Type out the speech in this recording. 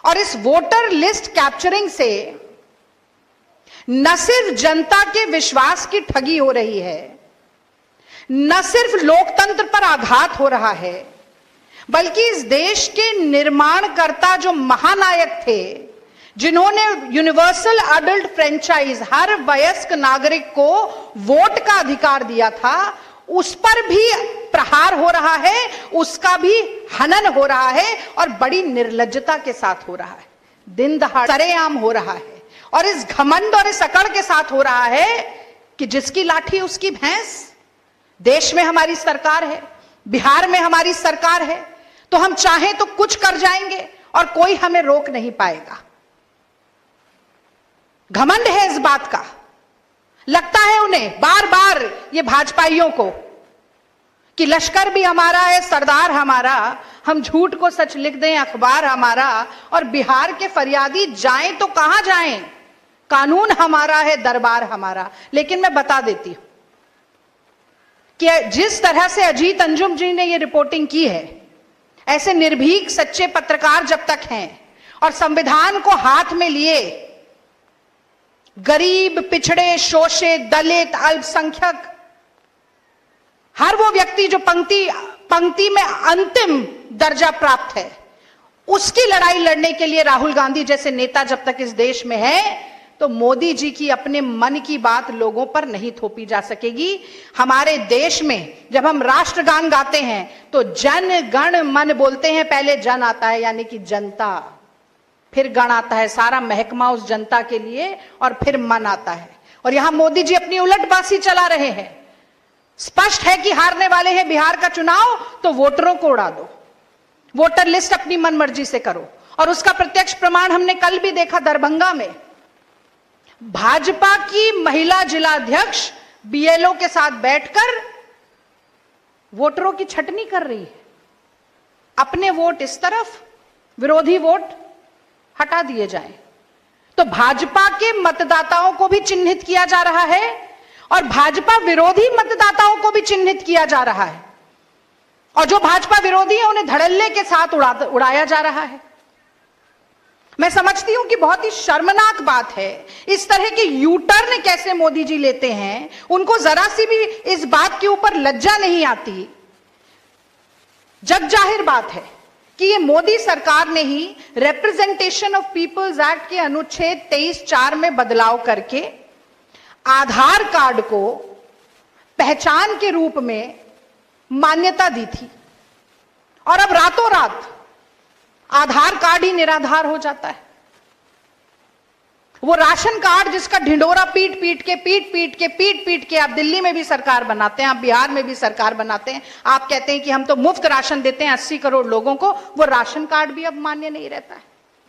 और इस voter list capturing से न सिर्फ जनता के विश्वास की ठगी हो रही है, न सिर्फ लोकतंत्र पर आघात हो रहा है, बल्कि इस देश के निर्माणकर्ता जो महानायक थे, जिन्होंने यूनिवर्सल अडल्ट फ्रेंचाइज हर वयस्क नागरिक को वोट का अधिकार दिया था, उस पर भी प्रहार हो रहा है, उसका भी हनन हो रहा है और बड़ी निर्लज्जता के साथ हो रहा है, दिन दहाड़े सरेआम हो रहा है। और इस घमंड और इस अकड़ के साथ हो रहा है कि जिसकी लाठी उसकी भैंस। देश में हमारी सरकार है, बिहार में हमारी सरकार है, तो हम चाहें तो कुछ कर जाएंगे और कोई हमें रोक नहीं पाएगा। घमंड है इस बात का। लगता है उन्हें बार बार ये भाजपाइयों को कि लश्कर भी हमारा है, सरदार हमारा, हम झूठ को सच लिख दें, अखबार हमारा, और बिहार के फरियादी जाएं तो कहां जाएं, कानून हमारा है, दरबार हमारा। लेकिन मैं बता देती हूं कि जिस तरह से अजीत अंजुम जी ने ये रिपोर्टिंग की है, ऐसे निर्भीक सच्चे पत्रकार जब तक हैं और संविधान को हाथ में लिए गरीब, पिछड़े, शोषित, दलित, अल्पसंख्यक, हर वो व्यक्ति जो पंक्ति में अंतिम दर्जा प्राप्त है, उसकी लड़ाई लड़ने के लिए राहुल गांधी जैसे नेता जब तक इस देश में है, तो मोदी जी की अपने मन की बात लोगों पर नहीं थोपी जा सकेगी। हमारे देश में जब हम राष्ट्रगान गाते हैं तो जन गण मन बोलते हैं, पहले जन आता है यानी कि जनता, फिर गण आता है, सारा महकमा उस जनता के लिए, और फिर मन आता है। और यहां मोदी जी अपनी उलटबाजी चला रहे हैं। स्पष्ट है कि हारने वाले हैं बिहार का चुनाव, तो वोटरों को उड़ा दो, वोटर लिस्ट अपनी मनमर्जी से करो। और उसका प्रत्यक्ष प्रमाण हमने कल भी देखा दरभंगा में। भाजपा की महिला जिलाध्यक्ष बीएलओ के साथ बैठकर वोटरों की छटनी कर रही है। अपने वोट इस तरफ, विरोधी वोट हटा दिए जाएं। तो भाजपा के मतदाताओं को भी चिन्हित किया जा रहा है और भाजपा विरोधी मतदाताओं को भी चिन्हित किया जा रहा है, और जो भाजपा विरोधी है उन्हें धड़ल्ले के साथ उड़ाया जा रहा है। मैं समझती हूं कि बहुत ही शर्मनाक बात है। इस तरह के यू टर्न कैसे मोदी जी लेते हैं, उनको जरा सी भी इस बात के ऊपर लज्जा नहीं आती। जग जाहिर बात है कि ये मोदी सरकार ने ही रिप्रेजेंटेशन ऑफ पीपल्स एक्ट के अनुच्छेद 23(4) में बदलाव करके आधार कार्ड को पहचान के रूप में मान्यता दी थी, और अब रातों रात आधार कार्ड ही निराधार हो जाता है। वो राशन कार्ड जिसका ढिंडोरा पीट पीट के आप दिल्ली में भी सरकार बनाते हैं, आप बिहार में भी सरकार बनाते हैं, आप कहते हैं कि हम तो मुफ्त राशन देते हैं 80 करोड़ लोगों को, वो राशन कार्ड भी अब मान्य नहीं रहता है।